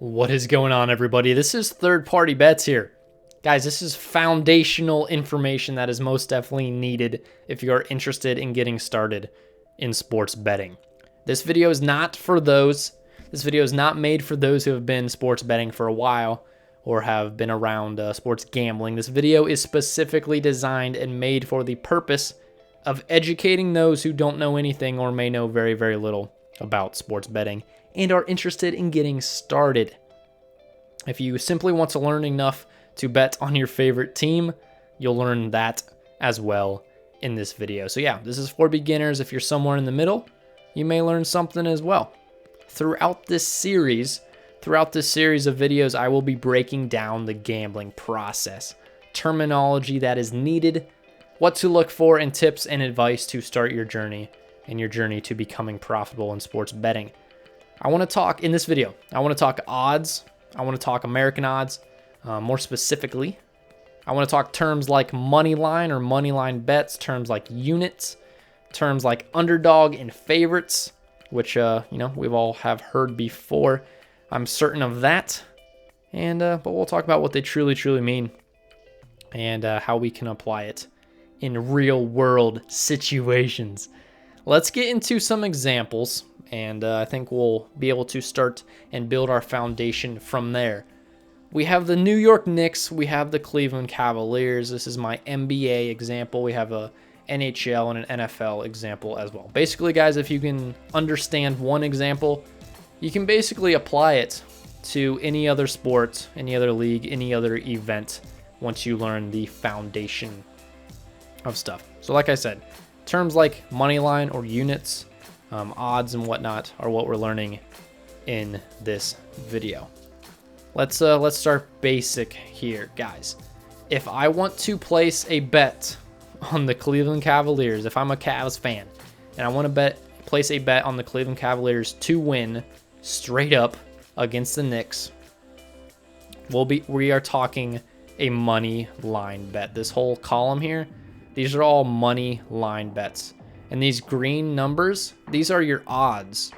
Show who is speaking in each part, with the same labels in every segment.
Speaker 1: What is going on, everybody? This is Third Party Bets here. Guys, this is foundational information that is most definitely needed if you are interested in getting started in sports betting. This video is not made for those who have been sports betting for a while or have been around sports gambling. This video is specifically designed and made for the purpose of educating those who don't know anything or may know very, very little about sports betting and are interested in getting started. If you simply want to learn enough to bet on your favorite team, you'll learn that as well in this video. So yeah, this is for beginners. If you're somewhere in the middle, you may learn something as well. Throughout this series of videos, I will be breaking down the gambling process, terminology that is needed, what to look for, and tips and advice to start your journey to becoming profitable in sports betting. I want to talk odds. I want to talk American odds. More specifically, I want to talk terms like Moneyline or Moneyline bets, terms like units, terms like underdog and favorites, which we've all have heard before. I'm certain of that. And but we'll talk about what they truly mean and how we can apply it in real world situations. Let's get into some examples, and I think we'll be able to start and build our foundation from there. We have the New York Knicks. We have the Cleveland Cavaliers. This is my NBA example. We have a NHL and an NFL example as well. Basically, guys, if you can understand one example, you can basically apply it to any other sport, any other league, any other event once you learn the foundation of stuff. So like I said, terms like Moneyline or units, odds and whatnot are what we're learning in this video. Let's start basic here, guys. If I want to place a bet on the Cleveland Cavaliers, if I'm a Cavs fan and I want to place a bet on the Cleveland Cavaliers to win straight up against the Knicks, we are talking a money line bet. This whole column here, these are all money line bets. And these green numbers, these are your odds.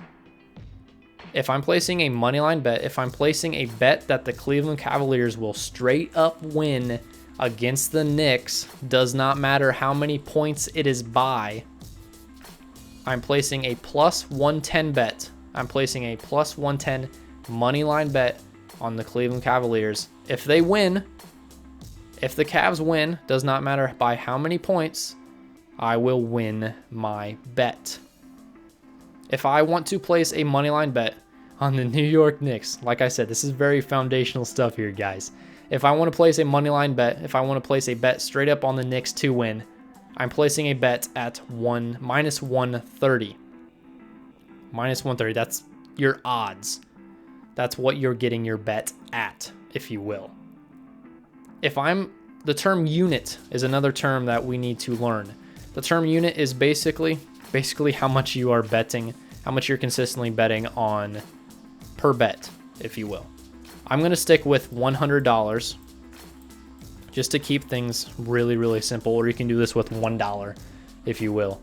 Speaker 1: If I'm placing a money line bet, if I'm placing a bet that the Cleveland Cavaliers will straight up win against the Knicks, does not matter how many points it is by, I'm placing a plus 110 bet. I'm placing a plus 110 money line bet on the Cleveland Cavaliers. If they win, if the Cavs win, does not matter by how many points, I will win my bet. If I want to place a moneyline bet on the New York Knicks, like I said, this is very foundational stuff here, guys. If I want to place a moneyline bet, if I want to place a bet straight up on the Knicks to win, I'm placing a bet at minus 130. Minus 130, that's your odds. That's what you're getting your bet at, if you will. The term unit is another term that we need to learn. The term unit is basically how much you are betting, how much you're consistently betting on per bet, if you will. I'm going to stick with $100 just to keep things really simple, or you can do this with $1, if you will.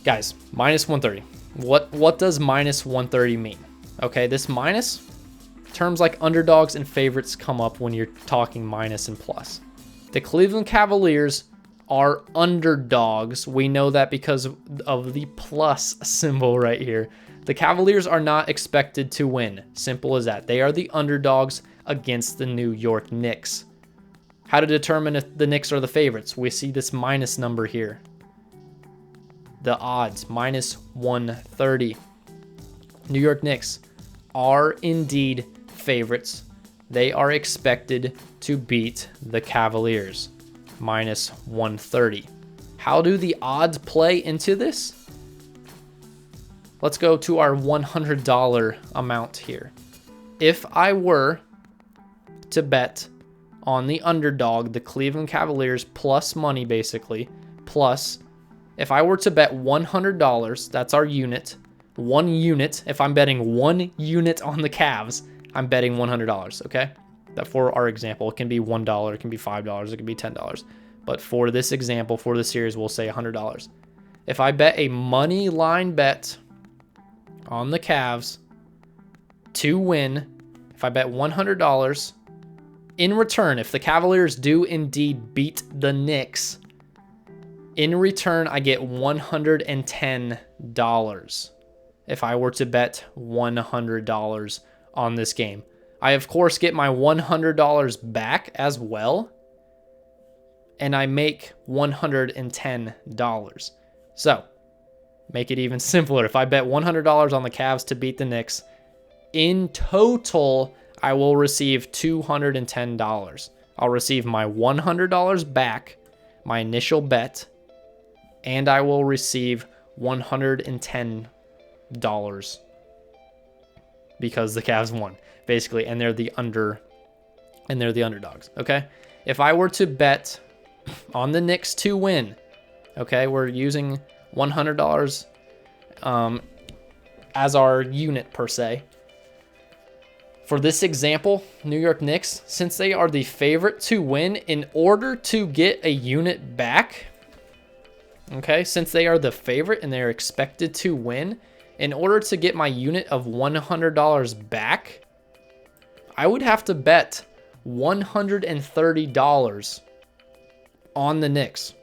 Speaker 1: Guys, minus 130. What does minus 130 mean? Okay, this minus, terms like underdogs and favorites come up when you're talking minus and plus. The Cleveland Cavaliers are underdogs. We know that because of the plus symbol right here. The Cavaliers are not expected to win. Simple as that. They are the underdogs against the New York Knicks. How to determine if the Knicks are the favorites? We see this minus number here. The odds, minus 130. New York Knicks are indeed favorites. They are expected to beat the Cavaliers. Minus 130. How do the odds play into this? Let's go to our $100 amount here. If I were to bet on the underdog, the Cleveland Cavaliers, plus money basically, plus, if I were to bet $100, that's our unit, one unit, if I'm betting 1 unit on the Cavs, I'm betting $100, okay? That for our example, it can be $1, it can be $5, it can be $10. But for this example, for the series, we'll say $100. If I bet a money line bet on the Cavs to win If I bet $100, in return, if the Cavaliers do indeed beat the Knicks, in return, I get $110 if I were to bet $100 on this game. I, of course, get my $100 back as well, and I make $110. So, make it even simpler. If I bet $100 on the Cavs to beat the Knicks, in total, I will receive $210. I'll receive my $100 back, my initial bet, and I will receive $110 because the Cavs won, basically, and they're the underdogs. Okay, if I were to bet on the Knicks to win, okay, we're using $100 as our unit per se. For this example, New York Knicks, since they are the favorite to win, in order to get a unit back, okay, since they are the favorite and they're expected to win, in order to get my unit of $100 back, I would have to bet $130 on the Knicks.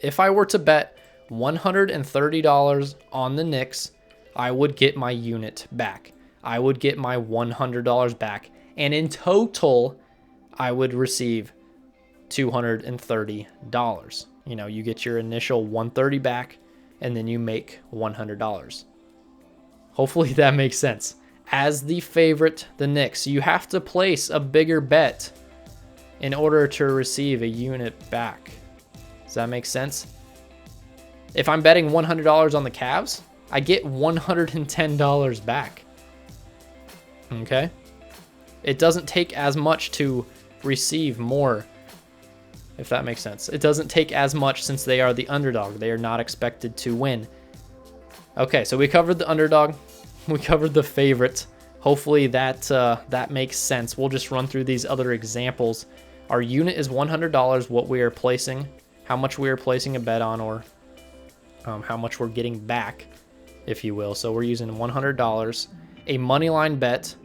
Speaker 1: If I were to bet $130 on the Knicks, I would get my unit back. I would get my $100 back. And in total, I would receive $230. You know, you get your initial $130 back, and then you make $100. Hopefully that makes sense. As the favorite, the Knicks, you have to place a bigger bet in order to receive a unit back. Does that make sense? If I'm betting $100 on the Cavs, I get $110 back. Okay? It doesn't take as much to receive more, if that makes sense. It doesn't take as much since they are the underdog. They are not expected to win. Okay, so we covered the underdog. We covered the favorite. Hopefully that makes sense. We'll just run through these other examples. Our unit is $100, what we are placing, how much we are placing a bet on, or how much we're getting back, if you will. So we're using $100. A money line bet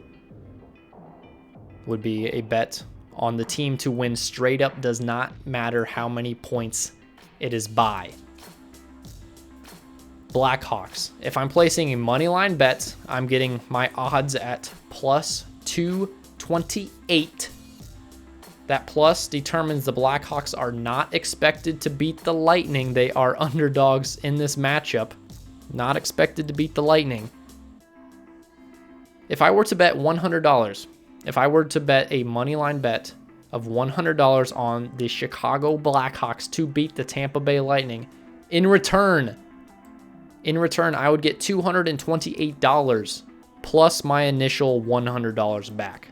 Speaker 1: would be a bet on the team to win straight up, does not matter how many points it is by. Blackhawks. If I'm placing a money line bet, I'm getting my odds at plus 228. That plus determines the Blackhawks are not expected to beat the Lightning. They are underdogs in this matchup. Not expected to beat the Lightning. If I were to bet $100, if I were to bet a money line bet of $100 on the Chicago Blackhawks to beat the Tampa Bay Lightning, in return, I would get $228 plus my initial $100 back.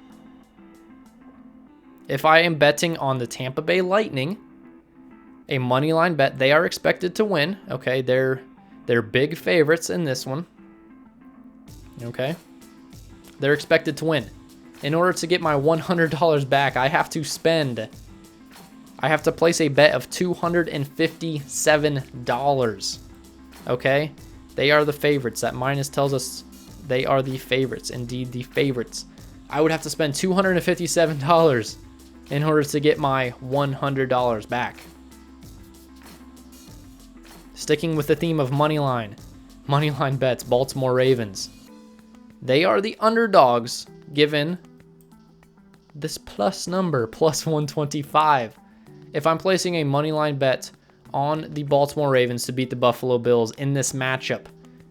Speaker 1: If I am betting on the Tampa Bay Lightning, a money line bet, they are expected to win. Okay, they're big favorites in this one. Okay, they're expected to win. In order to get my $100 back, I have to place a bet of $257. Okay, they are the favorites. That minus tells us they are the favorites, indeed the favorites. I would have to spend $257 in order to get my $100 back. Sticking with the theme of moneyline bets, Baltimore Ravens. They are the underdogs given this plus number, plus 125. If I'm placing a moneyline bet on the Baltimore Ravens to beat the Buffalo Bills in this matchup,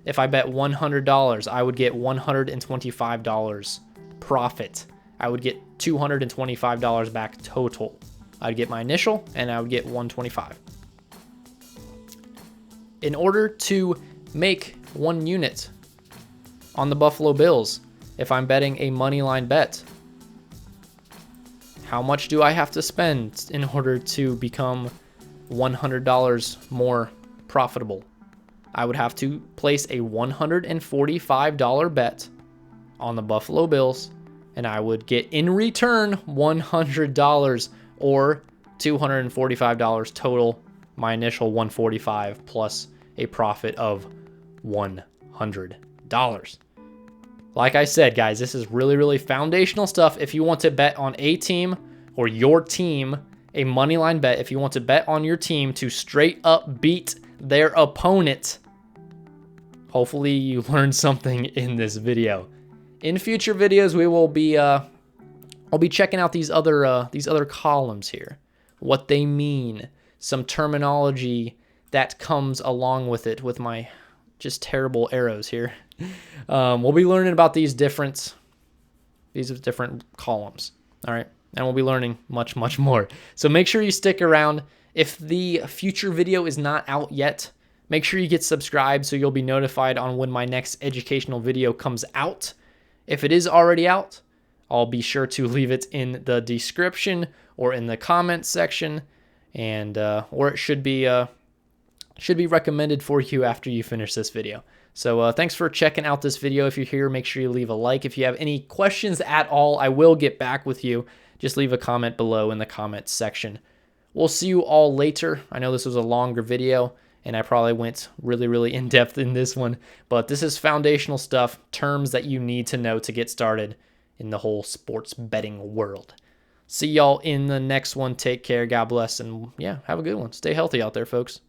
Speaker 1: if I bet $100, I would get $125 profit. I would get $225 back total. I'd get my initial and I would get $125. In order to make one unit on the Buffalo Bills, if I'm betting a money line bet, how much do I have to spend in order to become $100 more profitable? I would have to place a $145 bet on the Buffalo Bills, and I would get in return $100 or $245 total, my initial $145 plus a profit of $100. Like I said, guys, this is really, really foundational stuff. If you want to bet on a team or your team, a money line bet, if you want to bet on your team to straight up beat their opponent, hopefully you learned something in this video. In future videos, we will be I'll be checking out these other columns here, what they mean, some terminology that comes along with it, with my just terrible arrows here. We'll be learning about these different columns. All right. And we'll be learning much, much more. So make sure you stick around. If the future video is not out yet, make sure you get subscribed so you'll be notified on when my next educational video comes out. If it is already out, I'll be sure to leave it in the description or in the comments section, and or it should be recommended for you after you finish this video. So thanks for checking out this video. If you're here, make sure you leave a like. If you have any questions at all, I will get back with you. Just leave a comment below in the comments section. We'll see you all later. I know this was a longer video, and I probably went really, really in-depth in this one, but this is foundational stuff, terms that you need to know to get started in the whole sports betting world. See y'all in the next one. Take care. God bless. And yeah, have a good one. Stay healthy out there, folks.